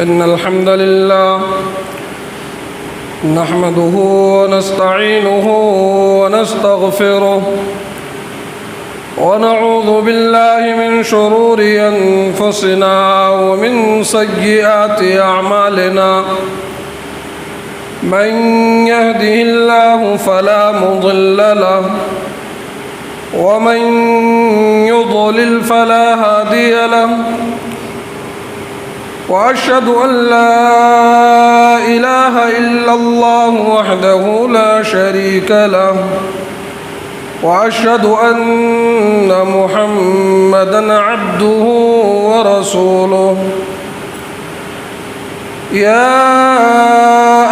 إن الحمد لله نحمده ونستعينه ونستغفره ونعوذ بالله من شرور أنفسنا ومن سيئات أعمالنا من يهده الله فلا مضل له ومن يضلل فلا هادي له وأشهد أن لا إله إلا الله وحده لا شريك له وأشهد أن محمدًا عبده ورسوله يا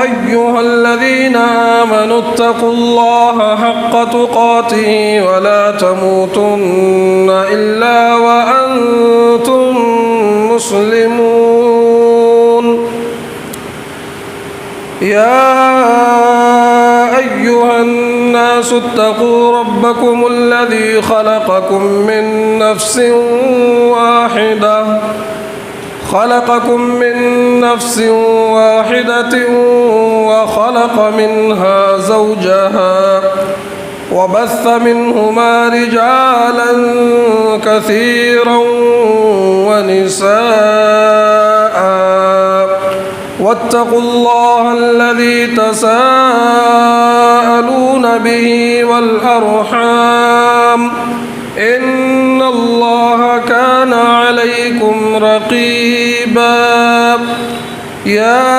أيها الذين آمنوا اتقوا الله حق تقاته ولا تموتن إلا وأنتم مسلمون يا أيها الناس اتقوا ربكم الذي خلقكم من نفس واحدة وخلق منها زوجها وبث منهما رجالا كثيرا ونساء واتقوا الله الذي تساءلون به والأرحام إن الله كان عليكم رقيبا يا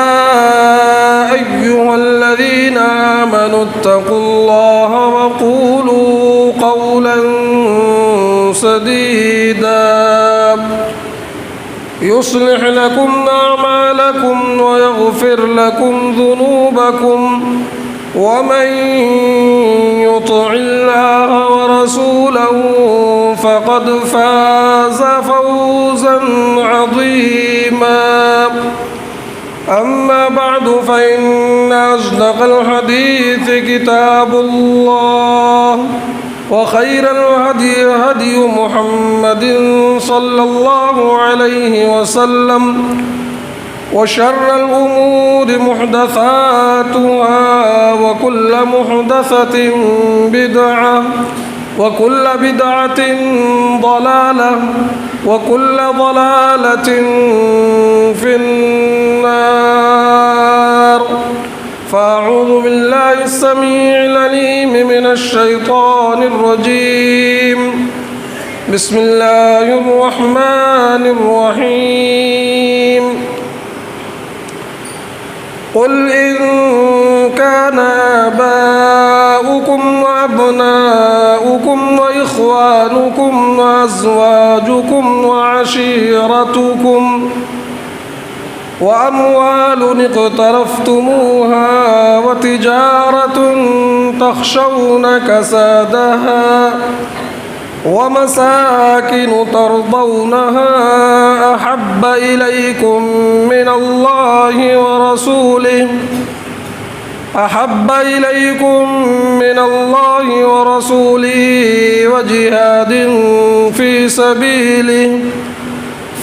أيها الذين آمنوا اتقوا الله وقولوا قولا سديدا يصلح لكم أعمالكم ويغفر لكم ذنوبكم ومن يطع الله ورسوله فقد فاز فوزا عظيما أما بعد فإن أصدق الحديث كتاب الله وخير الهدي هدي محمد صلى الله عليه وسلم وشر الأمور محدثاتها وكل محدثة بدعة وكل بدعة ضلالة وكل ضلالة في النار فأعوذ بالله السميع العليم من الشيطان الرجيم بسم الله الرحمن الرحيم قل إن كان آباؤكم وأبناؤكم وإخوانكم وأزواجكم وعشيرتكم وأموال اقترفتموها وتجارة تخشون كسادها ومساكن ترضونها أحب إليكم من الله ورسوله وجهاد في سبيله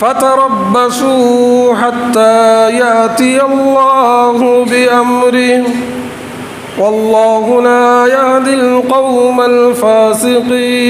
فتربصوا حتى يأتي الله بأمره والله لا يهدي القوم الفاسقين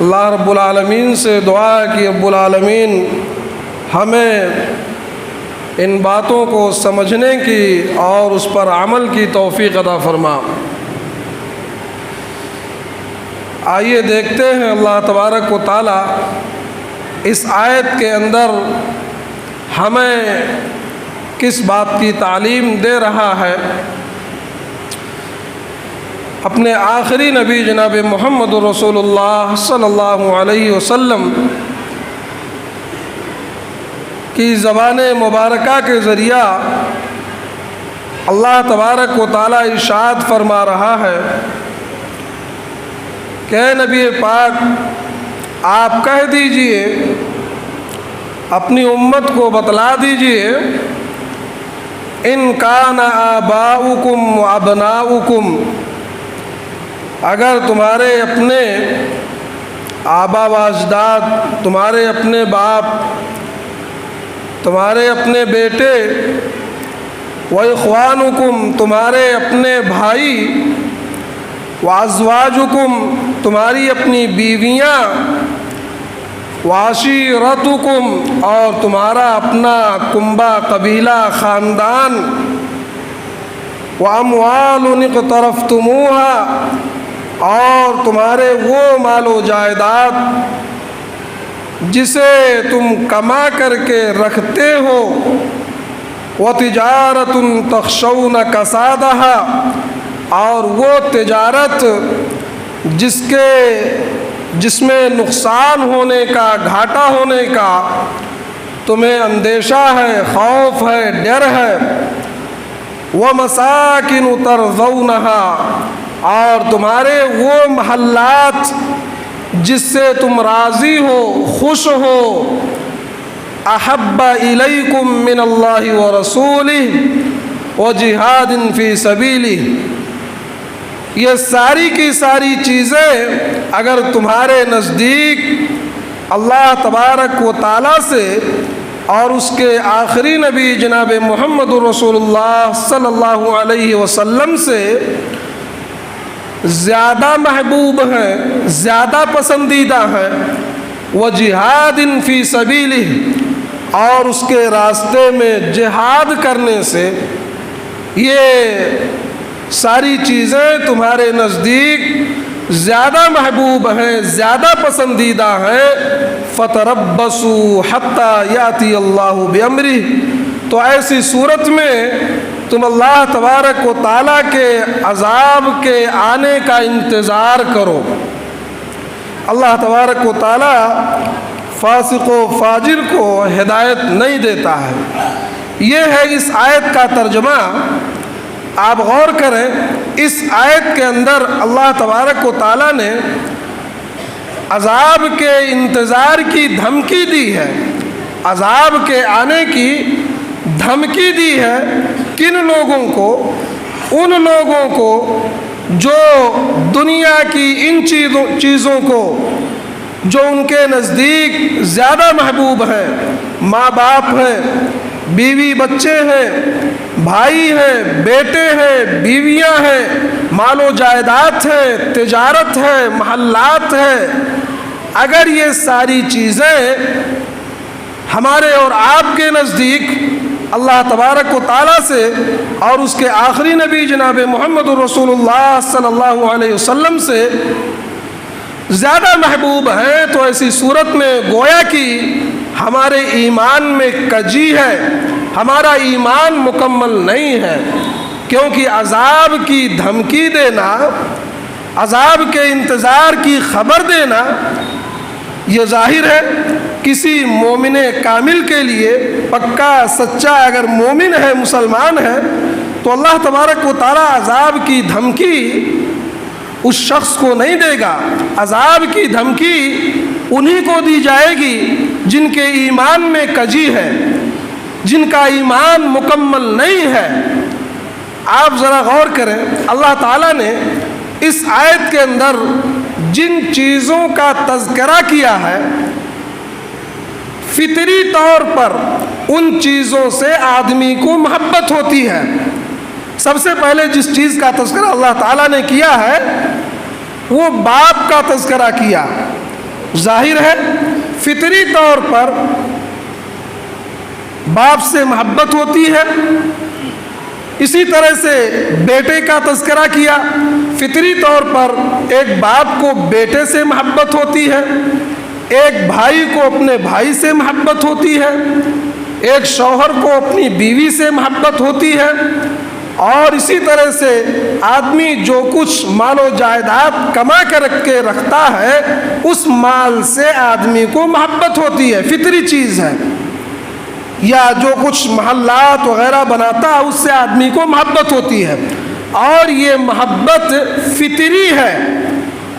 اللہ رب العالمین سے دعا ہے کہ رب العالمین ہمیں ان باتوں کو سمجھنے کی اور اس پر عمل کی توفیق عطا فرما۔ آئیے دیکھتے ہیں اللہ تبارک و تعالی اس آیت کے اندر ہمیں کس بات کی تعلیم دے رہا ہے۔ اپنے آخری نبی جناب محمد رسول اللہ صلی اللہ علیہ وسلم کی زبان مبارکہ کے ذریعہ اللہ تبارک و تعالی ارشاد فرما رہا ہے کہ اے نبی پاک آپ کہہ دیجئے، اپنی امت کو بتلا دیجئے، ان کان آباؤکم و ابناؤکم، اگر تمہارے اپنے آبا و اجداد، تمہارے اپنے باپ، تمہارے اپنے بیٹے، وَإِخْوَانُكُمْ، تمہارے اپنے بھائی، وَأَزْوَاجُكُمْ، تمہاری اپنی بیویاں، وَعَشِيرَتُكُمْ، اور تمہارا اپنا کنبہ، قبیلہ، خاندان، وَأَمْوَالٌ اقْتَرَفْتُمُوهَا، اور تمہارے وہ مال و جائیداد جسے تم کما کر کے رکھتے ہو، وَتِجَارَةٌ تَخْشَوْنَ كَسَادَهَا، اور وہ تجارت جس میں نقصان ہونے کا، گھاٹا ہونے کا تمہیں اندیشہ ہے، خوف ہے، ڈر ہے، وَمَسَاكِنُ تَرْضَوْنَهَا، اور تمہارے وہ محلات جس سے تم راضی ہو، خوش ہو، احب الیکم من اللہ ورسولہ وجہاد فی سبیلہ، یہ ساری کی ساری چیزیں اگر تمہارے نزدیک اللہ تبارک و تعالیٰ سے اور اس کے آخری نبی جناب محمد رسول اللہ صلی اللہ علیہ وسلم سے زیادہ محبوب ہیں، زیادہ پسندیدہ ہیں، وجہاد فی سبیلہ، اور اس کے راستے میں جہاد کرنے سے یہ ساری چیزیں تمہارے نزدیک زیادہ محبوب ہیں، زیادہ پسندیدہ ہیں، فَتَرَبَّصُوا حَتَّى يَأْتِيَ اللَّهُ بِأَمْرِهِ، تو ایسی صورت میں تم اللہ تبارک و تعالیٰ کے عذاب کے آنے کا انتظار کرو۔ اللہ تبارک و تعالیٰ فاسق و فاجر کو ہدایت نہیں دیتا ہے۔ یہ ہے اس آیت کا ترجمہ۔ آپ غور کریں، اس آیت کے اندر اللہ تبارک و تعالیٰ نے عذاب کے انتظار کی دھمکی دی ہے، عذاب کے آنے کی دھمکی دی ہے۔ کن لوگوں کو؟ ان لوگوں کو جو دنیا کی ان چیزوں کو جو ان کے نزدیک زیادہ محبوب ہیں، ماں باپ ہیں، بیوی بچے ہیں، بھائی ہیں، بیٹے ہیں، بیویاں ہیں، مال و جائیداد ہیں، تجارت ہے، محلات ہیں، اگر یہ ساری چیزیں ہمارے اور آپ کے نزدیک اللہ تبارک و تعالیٰ سے اور اس کے آخری نبی جناب محمد رسول اللہ صلی اللہ علیہ وسلم سے زیادہ محبوب ہیں، تو ایسی صورت میں گویا کہ ہمارے ایمان میں کجی ہے، ہمارا ایمان مکمل نہیں ہے، کیونکہ عذاب کی دھمکی دینا، عذاب کے انتظار کی خبر دینا، یہ ظاہر ہے کسی مومن کامل کے لیے، پکا سچا اگر مومن ہے، مسلمان ہے، تو اللہ تبارک و تعالیٰ عذاب کی دھمکی اس شخص کو نہیں دے گا۔ عذاب کی دھمکی انہی کو دی جائے گی جن کے ایمان میں کجی ہے، جن کا ایمان مکمل نہیں ہے۔ آپ ذرا غور کریں، اللہ تعالیٰ نے اس آیت کے اندر جن چیزوں کا تذکرہ کیا ہے، فطری طور پر ان چیزوں سے آدمی کو محبت ہوتی ہے۔ سب سے پہلے جس چیز کا تذکرہ اللہ تعالیٰ نے کیا ہے وہ باپ کا تذکرہ کیا، ظاہر ہے فطری طور پر باپ سے محبت ہوتی ہے. اسی طرح سے بیٹے کا تذکرہ کیا. فطری طور پر ایک باپ کو بیٹے سے محبت ہوتی ہے, ایک بھائی کو اپنے بھائی سے محبت ہوتی ہے, ایک شوہر کو اپنی بیوی سے محبت ہوتی ہے, اور اسی طرح سے آدمی جو کچھ مال و جائیداد کما کر کے رکھتا ہے اس مال سے آدمی کو محبت ہوتی ہے, فطری چیز ہے. یا جو کچھ محلات وغیرہ بناتا ہے اس سے آدمی کو محبت ہوتی ہے, اور یہ محبت فطری ہے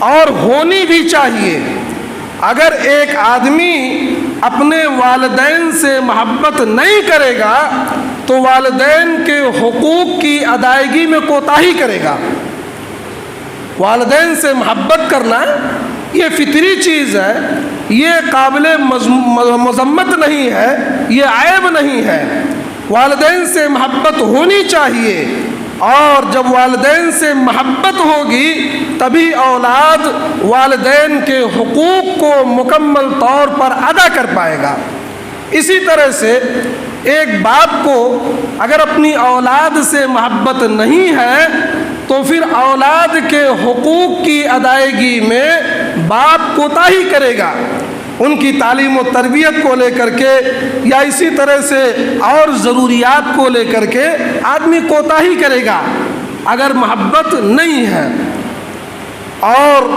اور ہونی بھی چاہیے. اگر ایک آدمی اپنے والدین سے محبت نہیں کرے گا تو والدین کے حقوق کی ادائیگی میں کوتاہی کرے گا. والدین سے محبت کرنا یہ فطری چیز ہے, یہ قابل مذمت نہیں ہے, یہ عیب نہیں ہے. والدین سے محبت ہونی چاہیے, اور جب والدین سے محبت ہوگی تبھی اولاد والدین کے حقوق کو مکمل طور پر ادا کر پائے گا. اسی طرح سے ایک باپ کو اگر اپنی اولاد سے محبت نہیں ہے تو پھر اولاد کے حقوق کی ادائیگی میں باپ کوتاہی کرے گا. ان کی تعلیم و تربیت کو لے کر کے یا اسی طرح سے اور ضروریات کو لے کر کے آدمی کوتاہی کرے گا اگر محبت نہیں ہے. اور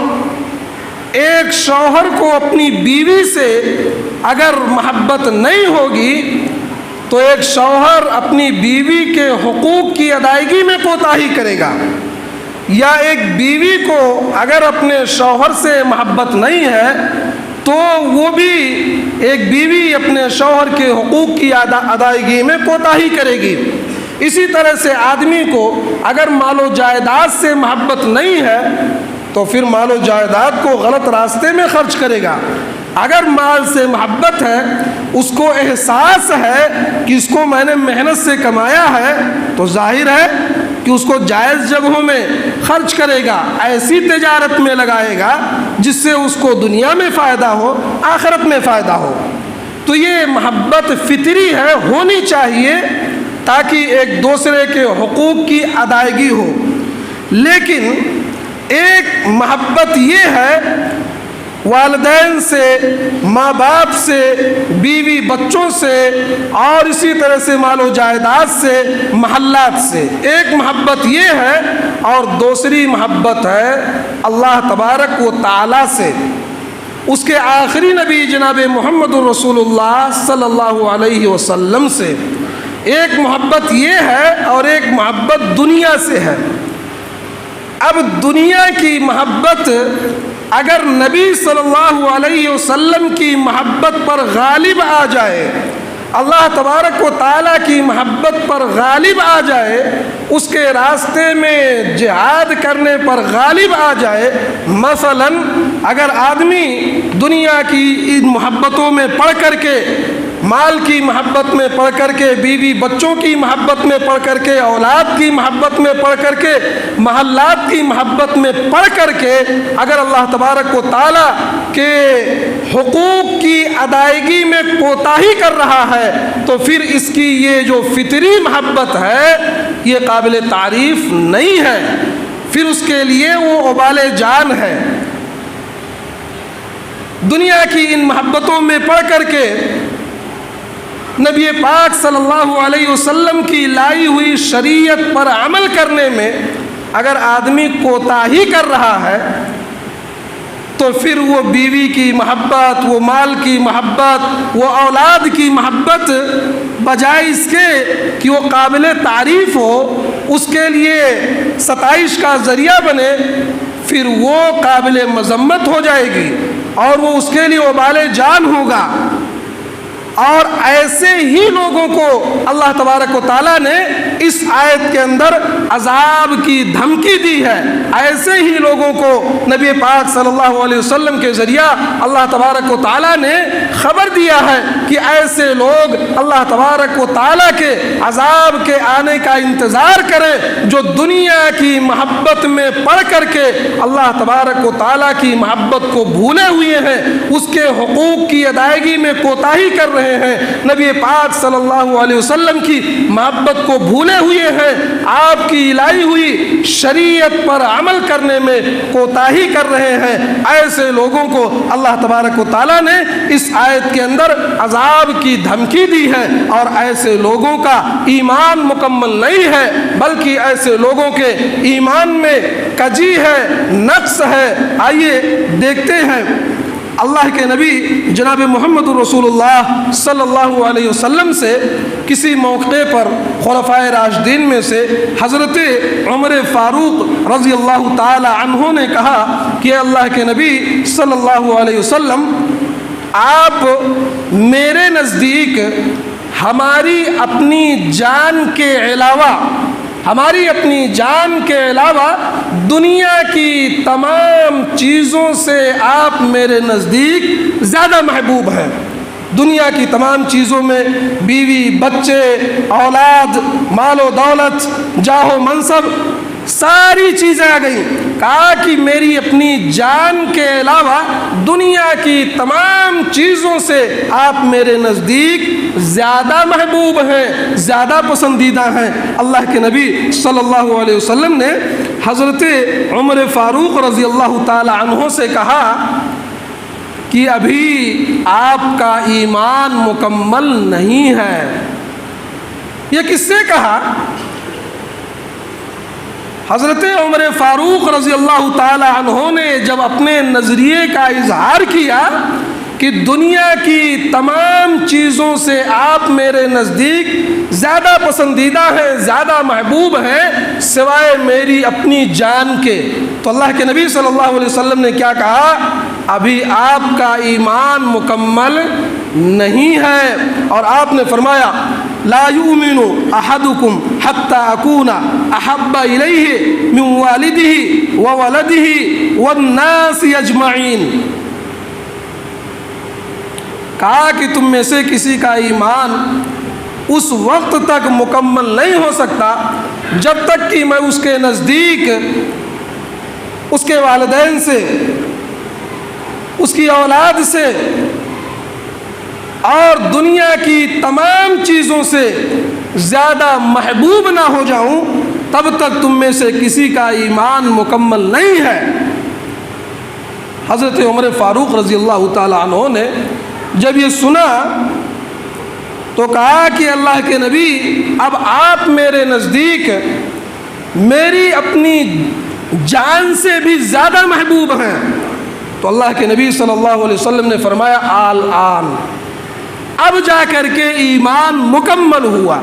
ایک شوہر کو اپنی بیوی سے اگر محبت نہیں ہوگی تو ایک شوہر اپنی بیوی کے حقوق کی ادائیگی میں کوتاہی کرے گا. یا ایک بیوی کو اگر اپنے شوہر سے محبت نہیں ہے تو وہ بھی ایک بیوی اپنے شوہر کے حقوق کی ادائیگی میں کوتاہی کرے گی. اسی طرح سے آدمی کو اگر مال و جائیداد سے محبت نہیں ہے تو پھر مال و جائیداد کو غلط راستے میں خرچ کرے گا. اگر مال سے محبت ہے, اس کو احساس ہے کہ اس کو میں نے محنت سے کمایا ہے, تو ظاہر ہے کہ اس کو جائز جگہوں میں خرچ کرے گا, ایسی تجارت میں لگائے گا جس سے اس کو دنیا میں فائدہ ہو, آخرت میں فائدہ ہو. تو یہ محبت فطری ہے, ہونی چاہیے تاکہ ایک دوسرے کے حقوق کی ادائیگی ہو. لیکن ایک محبت یہ ہے والدین سے, ماں باپ سے, بیوی بچوں سے, اور اسی طرح سے مال و جائیداد سے, محلات سے. ایک محبت یہ ہے, اور دوسری محبت ہے اللہ تبارک و تعالی سے, اس کے آخری نبی جناب محمد رسول اللہ صلی اللہ علیہ وسلم سے. ایک محبت یہ ہے اور ایک محبت دنیا سے ہے. اب دنیا کی محبت اگر نبی صلی اللہ علیہ وسلم کی محبت پر غالب آ جائے, اللہ تبارک و تعالیٰ کی محبت پر غالب آ جائے, اس کے راستے میں جہاد کرنے پر غالب آ جائے. مثلا اگر آدمی دنیا کی ان محبتوں میں پڑھ کر کے, مال کی محبت میں پڑھ کر کے, بیوی بچوں کی محبت میں پڑھ کر کے, اولاد کی محبت میں پڑھ کر کے, محلات کی محبت میں پڑھ کر کے اگر اللہ تبارک و تعالیٰ کے حقوق کی ادائیگی میں کوتاہی کر رہا ہے تو پھر اس کی یہ جو فطری محبت ہے یہ قابل تعریف نہیں ہے, پھر اس کے لیے وہ وبال جان ہے. دنیا کی ان محبتوں میں پڑھ کر کے نبی پاک صلی اللہ علیہ وسلم کی لائی ہوئی شریعت پر عمل کرنے میں اگر آدمی کوتاہی کر رہا ہے تو پھر وہ بیوی کی محبت, وہ مال کی محبت, وہ اولاد کی محبت بجائے اس کے کہ وہ قابل تعریف ہو, اس کے لیے ستائش کا ذریعہ بنے, پھر وہ قابل مذمت ہو جائے گی اور وہ اس کے لیے وبال جان ہوگا. اور ایسے ہی لوگوں کو اللہ تبارک و تعالیٰ نے اس آیت کے اندر عذاب کی دھمکی دی ہے۔ ایسے ہی لوگوں کو نبی پاک صلی اللہ علیہ وسلم کے ذریعہ اللہ تبارک و تعالیٰ نے خبر دیا ہے کہ ایسے لوگ اللہ تبارک و تعالیٰ کے عذاب کے آنے کا انتظار کریں جو دنیا کی محبت میں پڑ کر کے اللہ تبارک و تعالیٰ کی محبت کو بھولے ہوئے ہیں، اس کے حقوق کی ادائیگی میں کوتاہی کر رہے ہیں، نبی پاک صلی اللہ علیہ وسلم کی محبت کو بھولے ہوئے ہیں، آپ کی لائی ہوئی شریعت پر عمل کرنے میں کوتاہی کر رہے ہیں۔ ایسے لوگوں کو اللہ تبارک و تعالیٰ نے اس آیت کے اندر عذاب کی دھمکی دی ہے، اور ایسے لوگوں کا ایمان مکمل نہیں ہے، بلکہ ایسے لوگوں کے ایمان میں کجی ہے، نقص ہے۔ آئیے دیکھتے ہیں اللہ کے نبی جناب محمد رسول اللہ صلی اللہ علیہ وسلم سے کسی موقع پر خلفائے راشدین میں سے حضرت عمر فاروق رضی اللہ تعالی عنہ نے کہا کہ اللہ کے نبی صلی اللہ علیہ وسلم، آپ میرے نزدیک ہماری اپنی جان کے علاوہ دنیا کی تمام چیزوں سے آپ میرے نزدیک زیادہ محبوب ہیں۔ دنیا کی تمام چیزوں میں بیوی، بچے، اولاد، مال و دولت، جاہ و منصب، ساری چیزیں آ گئیں۔ کہا کہ میری اپنی جان کے علاوہ دنیا کی تمام چیزوں سے آپ میرے نزدیک زیادہ محبوب ہیں، زیادہ پسندیدہ ہیں۔ اللہ کے نبی صلی اللہ علیہ وسلم نے حضرت عمر فاروق رضی اللہ تعالی عنہ سے کہا کہ ابھی آپ کا ایمان مکمل نہیں ہے۔ یہ کس سے کہا؟ حضرت عمر فاروق رضی اللہ تعالی عنہ نے جب اپنے نظریے کا اظہار کیا کہ دنیا کی تمام چیزوں سے آپ میرے نزدیک زیادہ پسندیدہ ہیں، زیادہ محبوب ہیں سوائے میری اپنی جان کے، تو اللہ کے نبی صلی اللہ علیہ وسلم نے کیا کہا؟ ابھی آپ کا ایمان مکمل نہیں ہے۔ اور آپ نے فرمایا لا یؤمن احدکم حتی اکون احب الیہ من والدہ وولدہ والناس اجمعین۔ کہا کہ تم میں سے کسی کا ایمان اس وقت تک مکمل نہیں ہو سکتا جب تک کہ میں اس کے نزدیک اس کے والدین سے، اس کی اولاد سے اور دنیا کی تمام چیزوں سے زیادہ محبوب نہ ہو جاؤں، تب تک تم میں سے کسی کا ایمان مکمل نہیں ہے۔ حضرت عمر فاروق رضی اللہ تعالی عنہ نے جب یہ سنا تو کہا کہ اللہ کے نبی، اب آپ میرے نزدیک میری اپنی جان سے بھی زیادہ محبوب ہیں۔ تو اللہ کے نبی صلی اللہ علیہ وسلم نے فرمایا آن، اب جا کر کے ایمان مکمل ہوا۔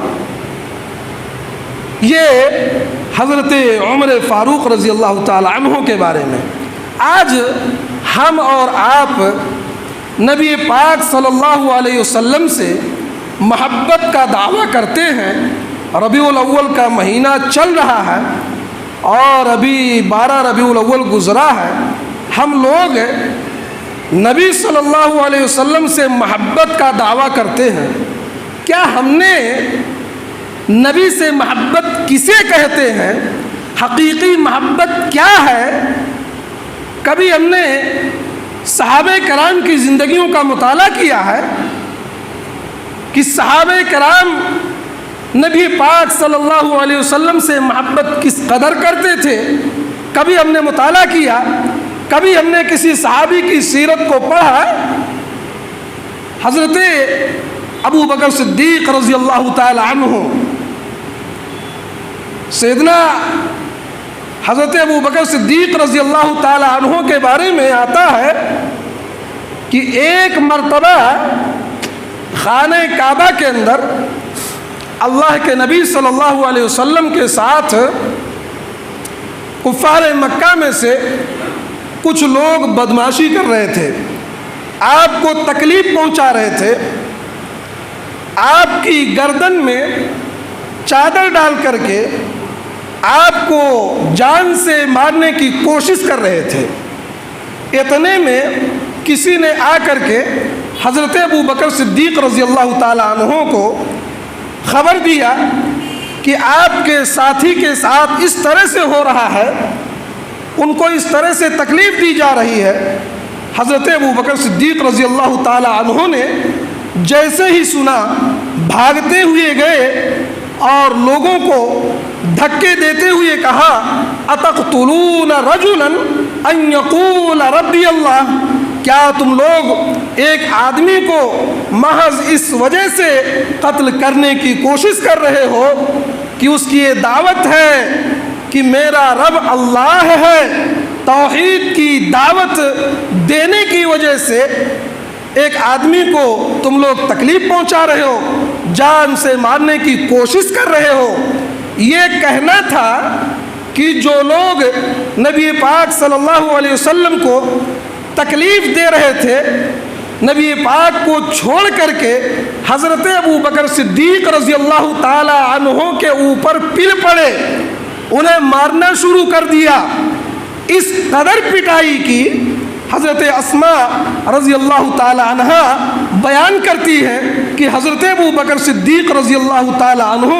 یہ حضرت عمر فاروق رضی اللہ تعالی عنہ کے بارے میں۔ آج ہم اور آپ نبی پاک صلی اللہ علیہ وسلم سے محبت کا دعویٰ کرتے ہیں، ربیع الاول کا مہینہ چل رہا ہے اور ابھی 12 ربیع الاول گزرا ہے، ہم لوگ نبی صلی اللہ علیہ وسلم سے محبت کا دعویٰ کرتے ہیں۔ کیا ہم نے نبی سے محبت کسے کہتے ہیں؟ حقیقی محبت کیا ہے؟ کبھی ہم نے صحابہ کرام کی زندگیوں کا مطالعہ کیا ہے کہ صحابہ کرام نبی پاک صلی اللہ علیہ وسلم سے محبت کس قدر کرتے تھے؟ کبھی ہم نے مطالعہ کیا؟ کبھی ہم نے کسی صحابی کی سیرت کو پڑھا؟ حضرت ابو بکر صدیق رضی اللہ تعالی عنہ، سیدنا حضرت ابو بکر صدیق رضی اللہ تعالی عنہ کے بارے میں آتا ہے کہ ایک مرتبہ خانہ کعبہ کے اندر اللہ کے نبی صلی اللہ علیہ وسلم کے ساتھ کفار مکہ میں سے کچھ لوگ بدمعاشی کر رہے تھے، آپ کو تکلیف پہنچا رہے تھے۔ آپ کی گردن میں چادر ڈال کر کے آپ کو جان سے مارنے کی کوشش کر رہے تھے۔ اتنے میں کسی نے آ کر کے حضرت ابو بکر صدیق رضی اللہ تعالیٰ عنہ کو خبر دیا کہ آپ کے ساتھی کے ساتھ اس طرح سے ہو رہا ہے، ان کو اس طرح سے تکلیف دی جا رہی ہے۔ حضرت ابو بکر صدیق رضی اللہ تعالیٰ عنہ نے جیسے ہی سنا بھاگتے ہوئے گئے اور لوگوں کو دھکے دیتے ہوئے کہا اتقتلون رجلا ان یقول ربی اللہ، کیا تم لوگ ایک آدمی کو محض اس وجہ سے قتل کرنے کی کوشش کر رہے ہو کہ اس کی یہ دعوت ہے کہ میرا رب اللہ ہے؟ توحید کی دعوت دینے کی وجہ سے ایک آدمی کو تم لوگ تکلیف پہنچا رہے ہو، جان سے مارنے کی کوشش کر رہے ہو۔ یہ کہنا تھا کہ جو لوگ نبی پاک صلی اللہ علیہ وسلم کو تکلیف دے رہے تھے، نبی پاک کو چھوڑ کر کے حضرت ابو بکر صدیق رضی اللہ تعالی عنہ کے اوپر پل پڑے، انہیں مارنا شروع کر دیا۔ اس قدر پٹائی کی حضرت اسماء رضی اللہ تعالی عنہ بیان کرتی ہے کہ حضرت ابو بکر صدیق رضی اللہ تعالی عنہ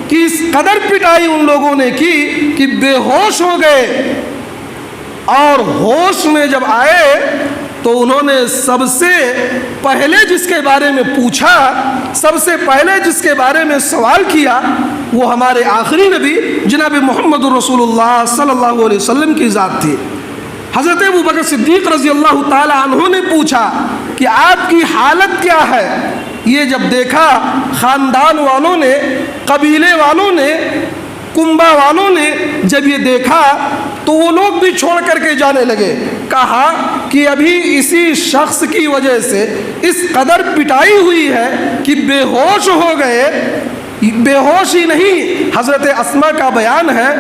کی اس قدر پٹائی ان لوگوں نے کی کہ بے ہوش ہو گئے، اور ہوش میں جب آئے تو انہوں نے سب سے پہلے جس کے بارے میں پوچھا، سب سے پہلے جس کے بارے میں سوال کیا، وہ ہمارے آخری نبی جناب محمد رسول اللہ صلی اللہ علیہ وسلم کی ذات تھی۔ حضرت ابو بکر صدیق رضی اللہ تعالی عنہ نے پوچھا کہ آپ کی حالت کیا ہے؟ یہ جب دیکھا خاندان والوں نے، قبیلے والوں نے، کنبا والوں نے جب یہ دیکھا تو وہ لوگ بھی چھوڑ کر کے جانے لگے۔ کہا کہ ابھی اسی شخص کی وجہ سے اس قدر پٹائی ہوئی ہے کہ بے ہوش ہو گئے۔ بے ہوش ہی نہیں، حضرت اسماء کا بیان ہے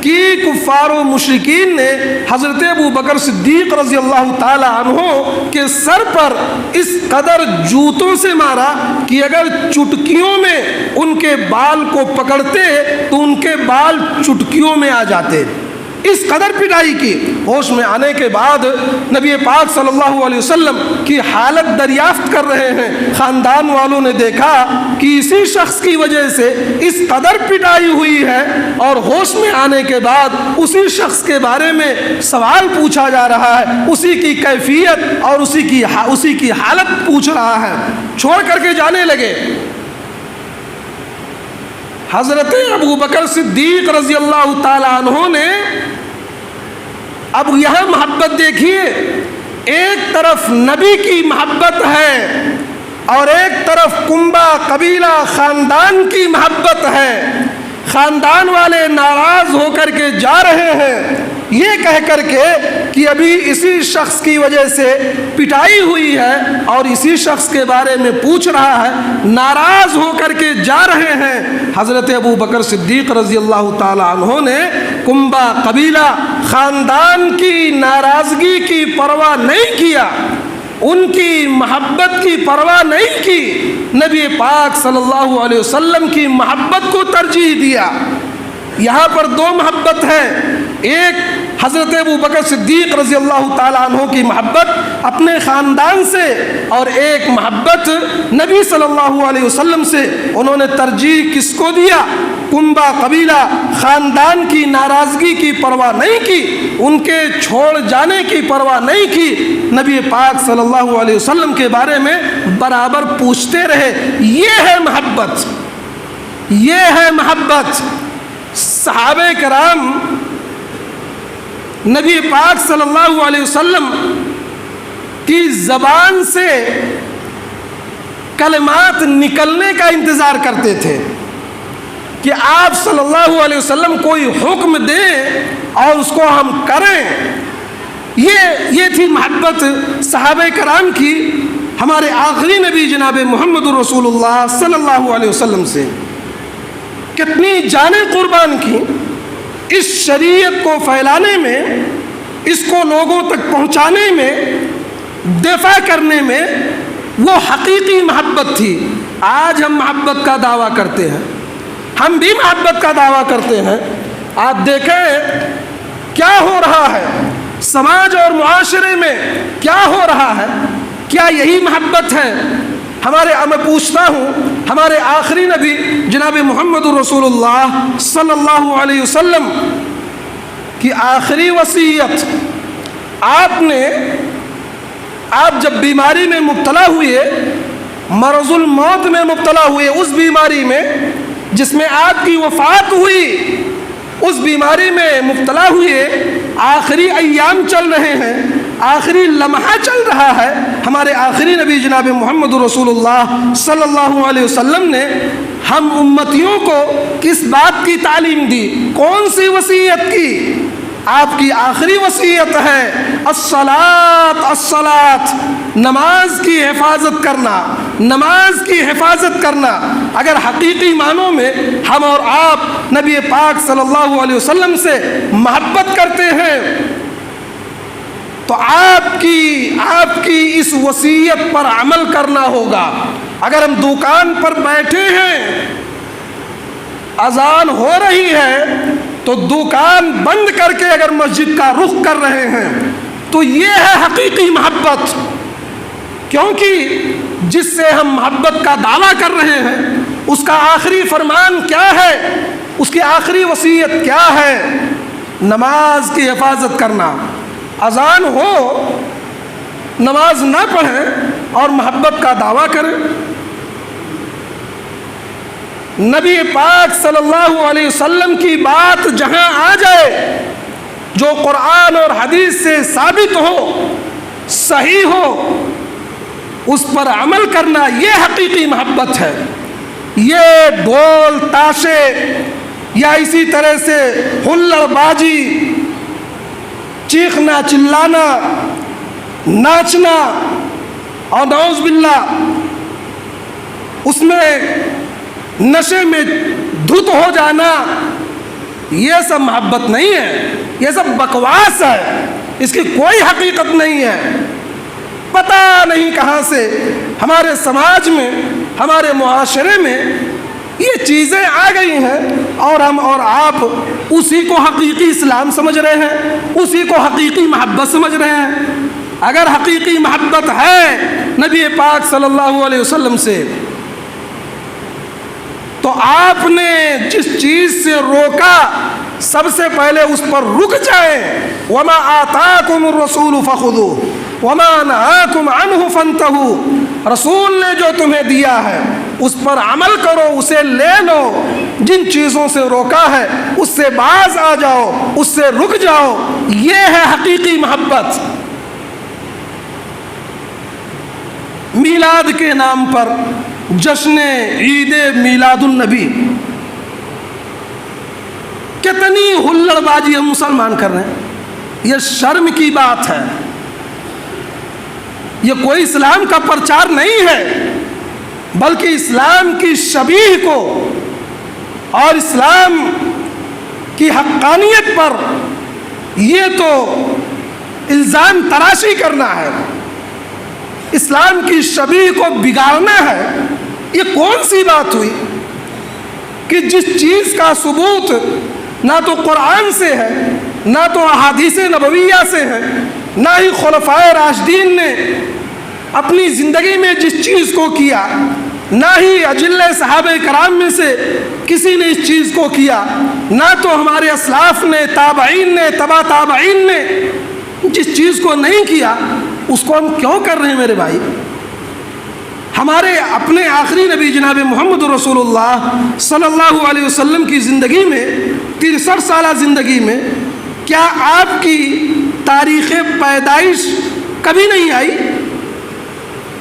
کہ کفار و مشرکین نے حضرت ابو بکر صدیق رضی اللہ تعالی عنہ کے سر پر اس قدر جوتوں سے مارا کہ اگر چٹکیوں میں ان کے بال کو پکڑتے تو ان کے بال چٹکیوں میں آ جاتے۔ اس قدر پٹائی کی۔ ہوش میں آنے کے بعد نبی پاک صلی اللہ علیہ وسلم کی حالت دریافت کر رہے ہیں۔ خاندان والوں نے دیکھا کہ اسی شخص کی وجہ سے اس قدر پٹائی ہوئی ہے، اور ہوش میں آنے کے بعد اسی شخص کے بارے میں سوال پوچھا جا رہا ہے، اسی کی کیفیت اور اسی کی حالت پوچھ رہا ہے۔ چھوڑ کر کے جانے لگے۔ حضرت ابو بکر صدیق رضی اللہ تعالی عنہ نے اب یہاں محبت دیکھیے، ایک طرف نبی کی محبت ہے اور ایک طرف کنبا قبیلہ خاندان کی محبت ہے۔ خاندان والے ناراض ہو کر کے جا رہے ہیں یہ کہہ کر کے کہ ابھی اسی شخص کی وجہ سے پٹائی ہوئی ہے اور اسی شخص کے بارے میں پوچھ رہا ہے، ناراض ہو کر کے جا رہے ہیں۔ حضرت ابو بکر صدیق رضی اللہ تعالی عنہ نے کنبا قبیلہ خاندان کی ناراضگی کی پرواہ نہیں کیا، ان کی محبت کی پرواہ نہیں کی، نبی پاک صلی اللہ علیہ وسلم کی محبت کو ترجیح دیا۔ یہاں پر دو محبت ہے، ایک حضرت ابو بکر صدیق رضی اللہ تعالیٰ عنہ کی محبت اپنے خاندان سے، اور ایک محبت نبی صلی اللہ علیہ وسلم سے۔ انہوں نے ترجیح کس کو دیا؟ کنبا قبیلہ خاندان کی ناراضگی کی پرواہ نہیں کی، ان کے چھوڑ جانے کی پرواہ نہیں کی، نبی پاک صلی اللہ علیہ وسلم کے بارے میں برابر پوچھتے رہے۔ یہ ہے محبت، یہ ہے محبت۔ صحابہ کرام نبی پاک صلی اللہ علیہ وسلم کی زبان سے کلمات نکلنے کا انتظار کرتے تھے کہ آپ صلی اللہ علیہ وسلم کوئی حکم دیں اور اس کو ہم کریں۔ یہ تھی محبت صحابہ کرام کی ہمارے آخری نبی جناب محمد رسول اللہ صلی اللہ علیہ وسلم سے۔ کتنی جانیں قربان کی اس شریعت کو پھیلانے میں، اس کو لوگوں تک پہنچانے میں، دفاع کرنے میں۔ وہ حقیقی محبت تھی۔ آج ہم محبت کا دعویٰ کرتے ہیں، ہم بھی محبت کا دعویٰ کرتے ہیں۔ آپ دیکھیں کیا ہو رہا ہے سماج اور معاشرے میں، کیا ہو رہا ہے، کیا یہی محبت ہے؟ میں پوچھتا ہوں، ہمارے آخری نبی جناب محمد رسول اللہ صلی اللہ علیہ وسلم کی آخری وصیت، آپ جب بیماری میں مبتلا ہوئے، مرض الموت میں مبتلا ہوئے، اس بیماری میں جس میں آپ کی وفات ہوئی، اس بیماری میں مبتلا ہوئے، آخری ایام چل رہے ہیں، آخری لمحہ چل رہا ہے، ہمارے آخری نبی جناب محمد رسول اللہ صلی اللہ علیہ وسلم نے ہم امتیوں کو کس بات کی تعلیم دی؟ کون سی وصیت کی؟ آپ کی آخری وصیت ہے الصلاۃ، نماز کی حفاظت کرنا، نماز کی حفاظت کرنا۔ اگر حقیقی معنوں میں ہم اور آپ نبی پاک صلی اللہ علیہ وسلم سے محبت کرتے ہیں تو آپ کی اس وصیت پر عمل کرنا ہوگا۔ اگر ہم دکان پر بیٹھے ہیں، اذان ہو رہی ہے تو دکان بند کر کے اگر مسجد کا رخ کر رہے ہیں تو یہ ہے حقیقی محبت، کیونکہ جس سے ہم محبت کا دعویٰ کر رہے ہیں اس کا آخری فرمان کیا ہے، اس کی آخری وصیت کیا ہے؟ نماز کی حفاظت کرنا۔ اذان ہو، نماز نہ پڑھیں اور محبت کا دعویٰ کریں۔ نبی پاک صلی اللہ علیہ وسلم کی بات جہاں آ جائے، جو قرآن اور حدیث سے ثابت ہو، صحیح ہو، اس پر عمل کرنا، یہ حقیقی محبت ہے۔ یہ ڈھول تاشے یا اسی طرح سے ہلڑ بازی، چیخنا چلانا، ناچنا اور نعوذ باللہ اس میں نشے میں دھت ہو جانا، یہ سب محبت نہیں ہے، یہ سب بکواس ہے، اس کی کوئی حقیقت نہیں ہے۔ پتہ نہیں کہاں سے ہمارے سماج میں، ہمارے معاشرے میں یہ چیزیں آ گئی ہیں اور ہم اور آپ اسی کو حقیقی اسلام سمجھ رہے ہیں، اسی کو حقیقی محبت سمجھ رہے ہیں۔ اگر حقیقی محبت ہے نبی پاک صلی اللہ علیہ وسلم سے تو آپ نے جس چیز سے روکا سب سے پہلے اس پر رک جائیں۔ وَمَا آتَاكُمُ الرَّسُولُ فَخُذُوهُ وَمَا نَهَاكُمْ عَنْهُ فَانْتَهُوا، رسول نے جو تمہیں دیا ہے اس پر عمل کرو، اسے لے لو، جن چیزوں سے روکا ہے اس سے باز آ جاؤ، اس سے رک جاؤ، یہ ہے حقیقی محبت۔ میلاد کے نام پر جشن عید میلاد النبی، کتنی ہلڑ بازی ہم مسلمان کر رہے ہیں، یہ شرم کی بات ہے، یہ کوئی اسلام کا پرچار نہیں ہے، بلکہ اسلام کی شبیہ کو اور اسلام کی حقانیت پر یہ تو الزام تراشی کرنا ہے، اسلام کی شبیہ کو بگاڑنا ہے۔ یہ کون سی بات ہوئی کہ جس چیز کا ثبوت نہ تو قرآن سے ہے، نہ تو احادیث نبویہ سے ہے، نہ ہی خلفائے راشدین نے اپنی زندگی میں جس چیز کو کیا، نہ ہی اجلہ صحابہ کرام میں سے کسی نے اس چیز کو کیا، نہ تو ہمارے اسلاف نے، تابعین نے، تبع تابعین نے جس چیز کو نہیں کیا، اس کو ہم کیوں کر رہے ہیں میرے بھائی؟ ہمارے اپنے آخری نبی جناب محمد رسول اللہ صلی اللہ علیہ وسلم کی زندگی میں، 63 سالہ زندگی میں، کیا آپ کی تاریخ پیدائش کبھی نہیں آئی؟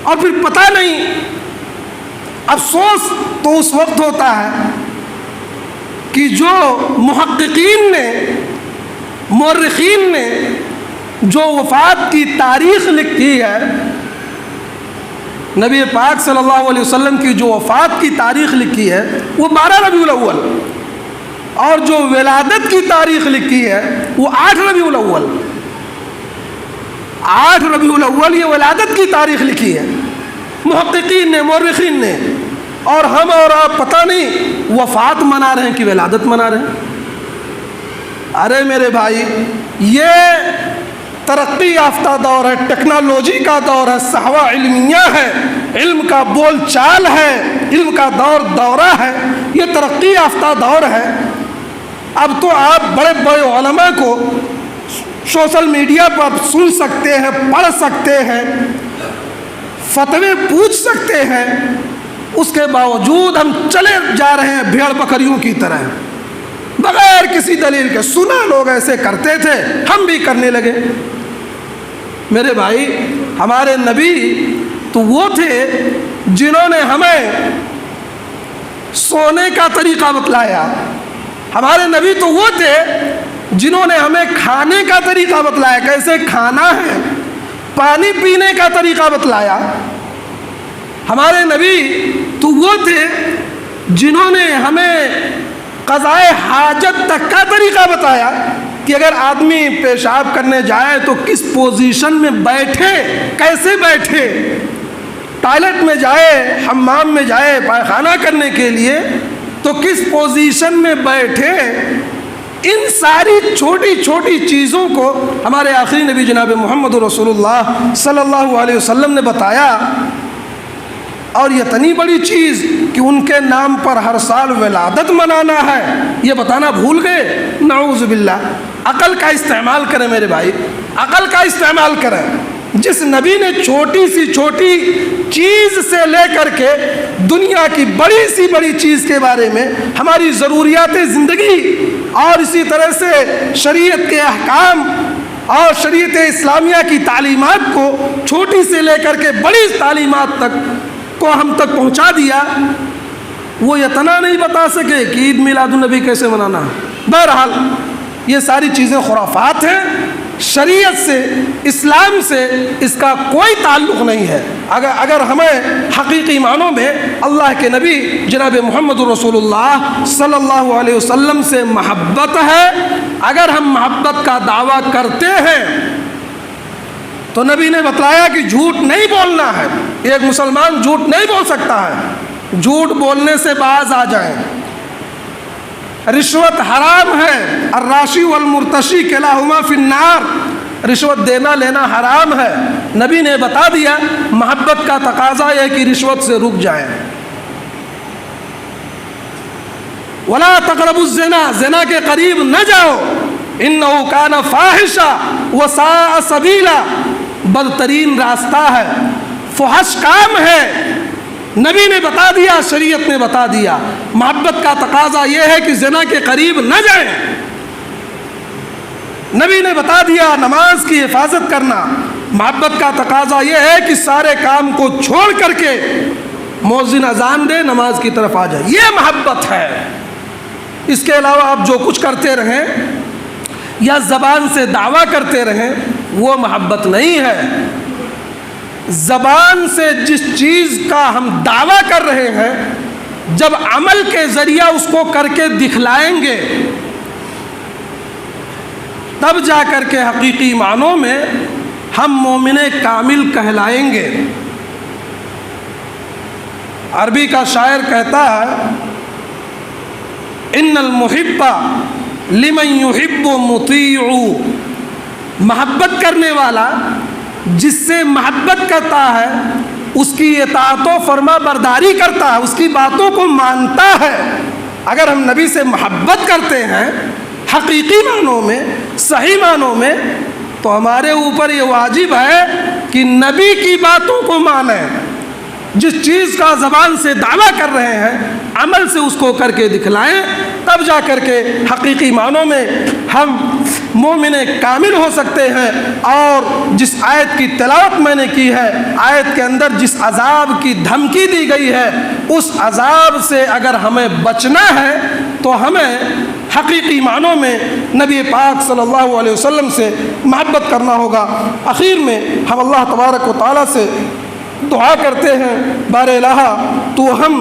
اور پھر پتہ نہیں، افسوس تو اس وقت ہوتا ہے کہ جو محققین نے، مورخین نے جو وفات کی تاریخ لکھی ہے، نبی پاک صلی اللہ علیہ وسلم کی جو وفات کی تاریخ لکھی ہے وہ 12 ربیع الاول، اور جو ولادت کی تاریخ لکھی ہے وہ 8 ربیع الاول۔ 8 ربیع الاول یہ ولادت کی تاریخ لکھی ہے محققین نے، مورخین نے۔ اور ہم اور آپ پتہ نہیں وفات منا رہے ہیں کہ ولادت منا رہے ہیں۔ ارے میرے بھائی، یہ ترقی یافتہ دور ہے، ٹیکنالوجی کا دور ہے، صحوہ علمیہ ہے، علم کا بول چال ہے، علم کا دورہ ہے، یہ ترقی یافتہ دور ہے۔ اب تو آپ بڑے بڑے علماء کو سوشل میڈیا پر سن سکتے ہیں، پڑھ سکتے ہیں، فتوے پوچھ سکتے ہیں، اس کے باوجود ہم چلے جا رہے ہیں بھیڑ بکریوں کی طرح، بغیر کسی دلیل کے۔ سنا لوگ ایسے کرتے تھے، ہم بھی کرنے لگے۔ میرے بھائی، ہمارے نبی تو وہ تھے جنہوں نے ہمیں سونے کا طریقہ بتلایا، ہمارے نبی تو وہ تھے جنہوں نے ہمیں کھانے کا طریقہ بتلایا، کیسے کھانا ہے، پانی پینے کا طریقہ بتلایا۔ ہمارے نبی تو وہ تھے جنہوں نے ہمیں قضائے حاجت تک کا طریقہ بتایا کہ اگر آدمی پیشاب کرنے جائے تو کس پوزیشن میں بیٹھے، کیسے بیٹھے، ٹوائلٹ میں جائے، حمام میں جائے پائخانہ کرنے کے لیے تو کس پوزیشن میں بیٹھے۔ ان ساری چھوٹی چھوٹی چیزوں کو ہمارے آخری نبی جناب محمد رسول اللہ صلی اللہ علیہ وسلم نے بتایا، اور یہ اتنی بڑی چیز کہ ان کے نام پر ہر سال ولادت منانا ہے، یہ بتانا بھول گئے۔ نعوذ باللہ۔ عقل کا استعمال کریں میرے بھائی، عقل کا استعمال کریں۔ جس نبی نے چھوٹی سی چھوٹی چیز سے لے کر کے دنیا کی بڑی سی بڑی چیز کے بارے میں، ہماری ضروریات زندگی اور اسی طرح سے شریعت کے احکام اور شریعت اسلامیہ کی تعلیمات کو چھوٹی سے لے کر کے بڑی تعلیمات تک کو ہم تک پہنچا دیا، وہ اتنا نہیں بتا سکے کہ عید میلاد النبی کیسے منانا ہے۔ بہرحال یہ ساری چیزیں خرافات ہیں، شریعت سے، اسلام سے اس کا کوئی تعلق نہیں ہے۔ اگر ہمیں حقیقی معنوں میں اللہ کے نبی جناب محمد رسول اللہ صلی اللہ علیہ وسلم سے محبت ہے، اگر ہم محبت کا دعویٰ کرتے ہیں تو نبی نے بتلایا کہ جھوٹ نہیں بولنا ہے۔ ایک مسلمان جھوٹ نہیں بول سکتا ہے، جھوٹ بولنے سے باز آ جائیں۔ رشوت حرام ہے، الراشی والمرتشی کلاہما فی النار، رشوت دینا لینا حرام ہے۔ نبی نے بتا دیا، محبت کا تقاضا ہے کہ رشوت سے رک جائیں۔ ولا تقربوا الزنا، زنا کے قریب نہ جاؤ، انہ کان فاحشہ وساء سبیلا، بدترین راستہ ہے، فحش کام ہے۔ نبی نے بتا دیا، شریعت نے بتا دیا۔ محبت کا تقاضا یہ ہے کہ زنا کے قریب نہ جائیں۔ نبی نے بتا دیا نماز کی حفاظت کرنا۔ محبت کا تقاضا یہ ہے کہ سارے کام کو چھوڑ کر کے مؤذن اذان دے، نماز کی طرف آ جائے، یہ محبت ہے۔ اس کے علاوہ آپ جو کچھ کرتے رہیں یا زبان سے دعویٰ کرتے رہیں وہ محبت نہیں ہے۔ زبان سے جس چیز کا ہم دعویٰ کر رہے ہیں، جب عمل کے ذریعہ اس کو کر کے دکھلائیں گے تب جا کر کے حقیقی معنوں میں ہم مومن کامل کہلائیں گے۔ عربی کا شاعر کہتا ہے، ان المحب لمن یحب مطیع، محبت کرنے والا جس سے محبت کرتا ہے اس کی اطاعت و فرما برداری کرتا ہے، اس کی باتوں کو مانتا ہے۔ اگر ہم نبی سے محبت کرتے ہیں حقیقی معنوں میں، صحیح معنوں میں، تو ہمارے اوپر یہ واجب ہے کہ نبی کی باتوں کو مانیں۔ جس چیز کا زبان سے دعویٰ کر رہے ہیں عمل سے اس کو کر کے دکھلائیں، تب جا کر کے حقیقی معنوں میں ہم مومن کامل ہو سکتے ہیں۔ اور جس آیت کی تلاوت میں نے کی ہے، آیت کے اندر جس عذاب کی دھمکی دی گئی ہے، اس عذاب سے اگر ہمیں بچنا ہے تو ہمیں حقیقی معنوں میں نبی پاک صلی اللہ علیہ وسلم سے محبت کرنا ہوگا۔ آخر میں ہم اللہ تبارک و تعالیٰ سے دعا کرتے ہیں، بار الہ تو ہم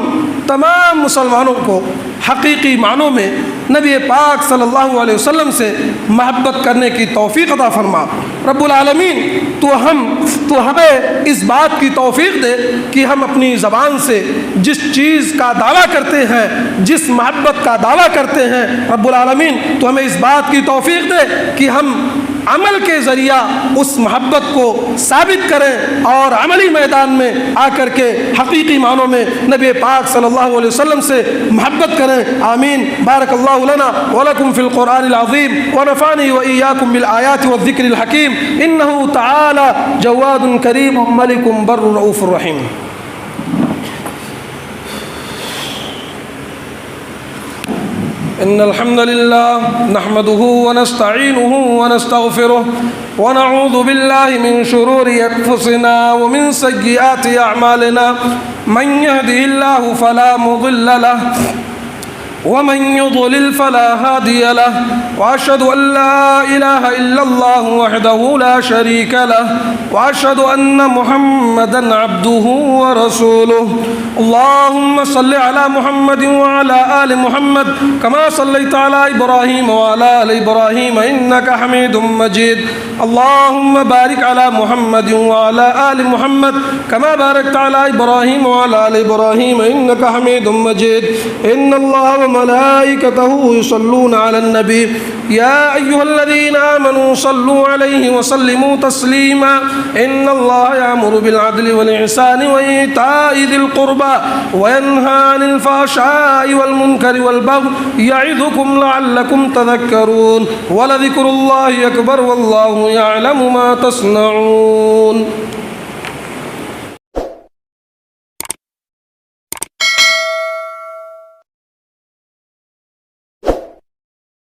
تمام مسلمانوں کو حقیقی معنوں میں نبی پاک صلی اللہ علیہ وسلم سے محبت کرنے کی توفیق عطا فرما۔ رب العالمین تو ہمیں اس بات کی توفیق دے کہ ہم اپنی زبان سے جس چیز کا دعویٰ کرتے ہیں، جس محبت کا دعویٰ کرتے ہیں، رب العالمین تو ہمیں اس بات کی توفیق دے کہ ہم عمل کے ذریعہ اس محبت کو ثابت کریں اور عملی میدان میں آ کر کے حقیقی معنوں میں نبی پاک صلی اللہ علیہ وسلم سے محبت کریں۔ آمین۔ بارک اللہ لنا ولکم فی القرآن العظیم ونفعنی وإیاکم بالآیات والذکر الحکیم انہ تعالی جواد کریم ملک بر رؤوف رحیم۔ إن الحمد لله نحمده ونستعينه ونستغفره ونعوذ بالله من شرور أنفسنا ومن سيئات أعمالنا من يهده الله فلا مضل له ومن يضلل فلا هادي له وأشهد أن لا إله إلا الله وحده لا شريك له وأشهد أن محمدا عبده ورسوله اللهم صل على محمد وعلى آل محمد كما صليت على إبراهيم وعلى آل إبراهيم إنك حميد مجيد اللهم بارك على محمد وعلى آل محمد كما باركت على إبراهيم وعلى آل إبراهيم إنك حميد مجيد إن الله وملائكته يصلون على النبي يا أيها الذين آمنوا صلوا عليه وسلموا تسليما إن الله يأمر بالعدل والإحسان وإيتاء ذي القربى وينهى عن الفحشاء والمنكر والبغي يعظكم لعلكم تذكرون ولذكر الله أكبر والله يعلم ما تصنعون۔